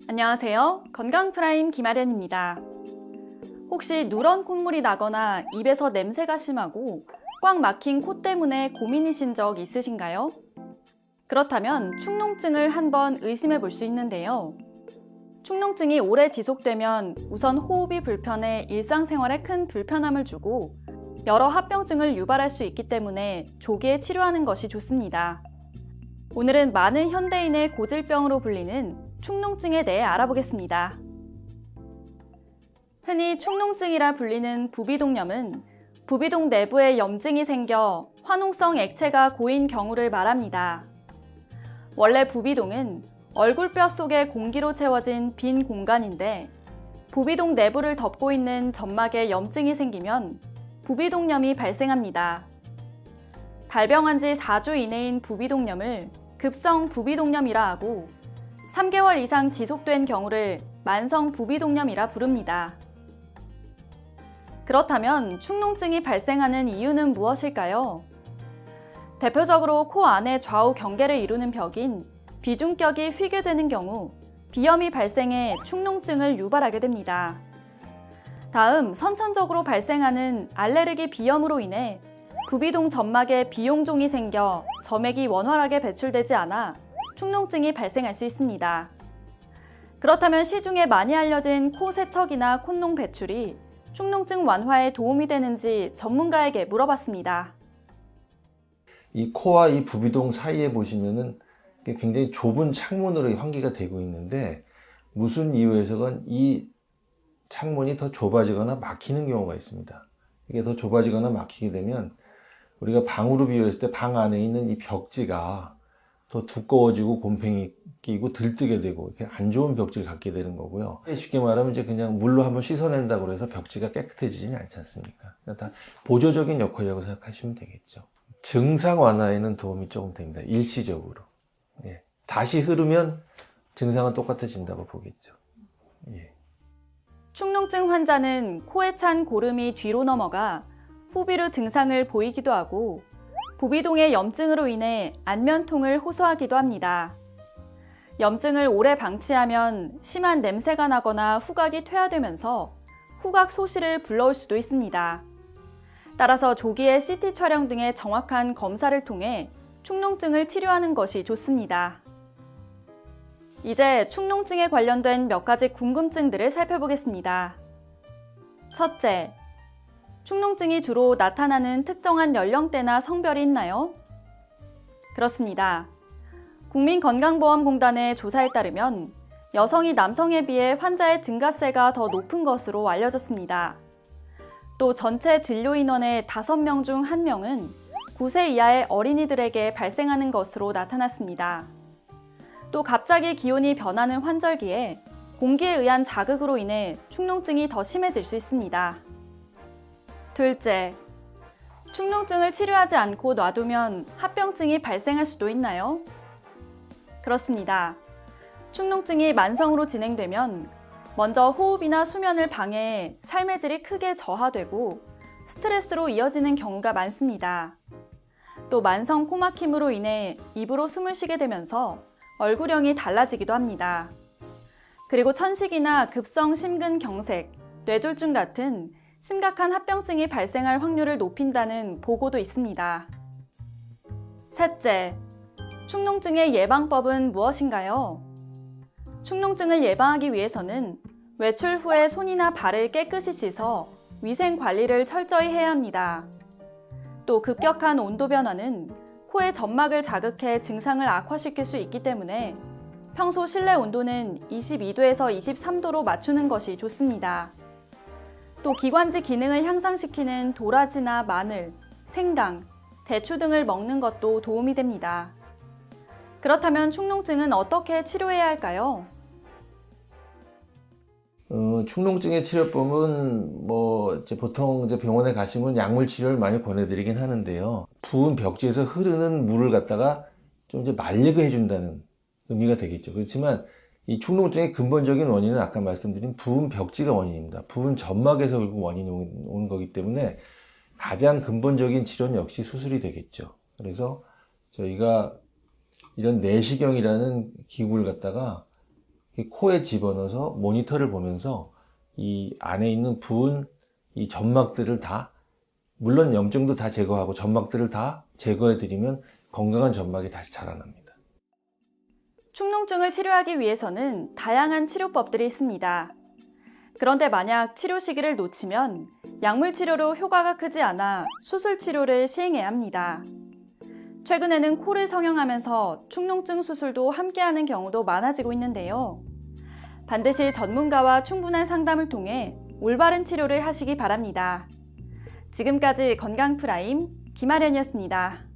안녕하세요. 건강프라임 김아련입니다. 혹시 누런 콧물이 나거나 입에서 냄새가 심하고 꽉 막힌 코 때문에 고민이신 적 있으신가요? 그렇다면 축농증을 한번 의심해 볼 수 있는데요. 축농증이 오래 지속되면 우선 호흡이 불편해 일상생활에 큰 불편함을 주고 여러 합병증을 유발할 수 있기 때문에 조기에 치료하는 것이 좋습니다. 오늘은 많은 현대인의 고질병으로 불리는 축농증에 대해 알아보겠습니다. 흔히 축농증이라 불리는 부비동염은 부비동 내부에 염증이 생겨 화농성 액체가 고인 경우를 말합니다. 원래 부비동은 얼굴뼈 속에 공기로 채워진 빈 공간인데 부비동 내부를 덮고 있는 점막에 염증이 생기면 부비동염이 발생합니다. 발병한 지 4주 이내인 부비동염을 급성 부비동염이라 하고 3개월 이상 지속된 경우를 만성 부비동염이라 부릅니다. 그렇다면 축농증이 발생하는 이유는 무엇일까요? 대표적으로 코 안의 좌우 경계를 이루는 벽인 비중격이 휘게 되는 경우 비염이 발생해 축농증을 유발하게 됩니다. 다음, 선천적으로 발생하는 알레르기 비염으로 인해 부비동 점막에 비용종이 생겨 점액이 원활하게 배출되지 않아 축농증이 발생할 수 있습니다. 그렇다면 시중에 많이 알려진 코 세척이나 콧농 배출이 축농증 완화에 도움이 되는지 전문가에게 물어봤습니다. 이 코와 이 부비동 사이에 보시면은 굉장히 좁은 창문으로 환기가 되고 있는데 무슨 이유에서건 이 창문이 더 좁아지거나 막히는 경우가 있습니다. 이게 더 좁아지거나 막히게 되면 우리가 방으로 비유했을 때 방 안에 있는 이 벽지가 더 두꺼워지고 곰팡이 끼고 들뜨게 되고 이렇게 안 좋은 벽지를 갖게 되는 거고요. 쉽게 말하면 이제 그냥 물로 한번 씻어낸다고 해서 벽지가 깨끗해지지는 않지 않습니까? 다 보조적인 역할이라고 생각하시면 되겠죠. 증상 완화에는 도움이 조금 됩니다. 일시적으로. 예. 다시 흐르면 증상은 똑같아진다고 보겠죠. 예. 축농증 환자는 코에 찬 고름이 뒤로 넘어가 후비루 증상을 보이기도 하고 부비동의 염증으로 인해 안면통을 호소하기도 합니다. 염증을 오래 방치하면 심한 냄새가 나거나 후각이 퇴화되면서 후각 소실을 불러올 수도 있습니다. 따라서 조기에 CT 촬영 등의 정확한 검사를 통해 축농증을 치료하는 것이 좋습니다. 이제 축농증에 관련된 몇 가지 궁금증들을 살펴보겠습니다. 첫째, 축농증이 주로 나타나는 특정한 연령대나 성별이 있나요? 그렇습니다. 국민건강보험공단의 조사에 따르면 여성이 남성에 비해 환자의 증가세가 더 높은 것으로 알려졌습니다. 또 전체 진료 인원의 5명 중 1명은 9세 이하의 어린이들에게 발생하는 것으로 나타났습니다. 또 갑자기 기온이 변하는 환절기에 공기에 의한 자극으로 인해 축농증이 더 심해질 수 있습니다. 둘째, 축농증을 치료하지 않고 놔두면 합병증이 발생할 수도 있나요? 그렇습니다. 축농증이 만성으로 진행되면 먼저 호흡이나 수면을 방해해 삶의 질이 크게 저하되고 스트레스로 이어지는 경우가 많습니다. 또 만성 코막힘으로 인해 입으로 숨을 쉬게 되면서 얼굴형이 달라지기도 합니다. 그리고 천식이나 급성 심근경색, 뇌졸중 같은 심각한 합병증이 발생할 확률을 높인다는 보고도 있습니다. 셋째, 축농증의 예방법은 무엇인가요? 축농증을 예방하기 위해서는 외출 후에 손이나 발을 깨끗이 씻어 위생 관리를 철저히 해야 합니다. 또 급격한 온도 변화는 코의 점막을 자극해 증상을 악화시킬 수 있기 때문에 평소 실내 온도는 22도에서 23도로 맞추는 것이 좋습니다. 또 기관지 기능을 향상시키는 도라지나 마늘, 생강, 대추 등을 먹는 것도 도움이 됩니다. 그렇다면 축농증은 어떻게 치료해야 할까요? 축농증의 치료법은 보통 병원에 가시면 약물 치료를 많이 보내드리긴 하는데요. 부은 벽지에서 흐르는 물을 갖다가 좀 이제 말리게 해준다는 의미가 되겠죠. 그렇지만 이 축농증의 근본적인 원인은 아까 말씀드린 부은 벽지가 원인입니다. 부은 점막에서 결국 원인이 오는 거기 때문에 가장 근본적인 치료는 역시 수술이 되겠죠. 그래서 저희가 이런 내시경이라는 기구를 갖다가 이 코에 집어넣어서 모니터를 보면서 이 안에 있는 부은 이 점막들을 다, 물론 염증도 다 제거하고 점막들을 다 제거해드리면 건강한 점막이 다시 자라납니다. 축농증을 치료하기 위해서는 다양한 치료법들이 있습니다. 그런데 만약 치료 시기를 놓치면 약물 치료로 효과가 크지 않아 수술 치료를 시행해야 합니다. 최근에는 코를 성형하면서 축농증 수술도 함께하는 경우도 많아지고 있는데요. 반드시 전문가와 충분한 상담을 통해 올바른 치료를 하시기 바랍니다. 지금까지 건강프라임 김아련이었습니다.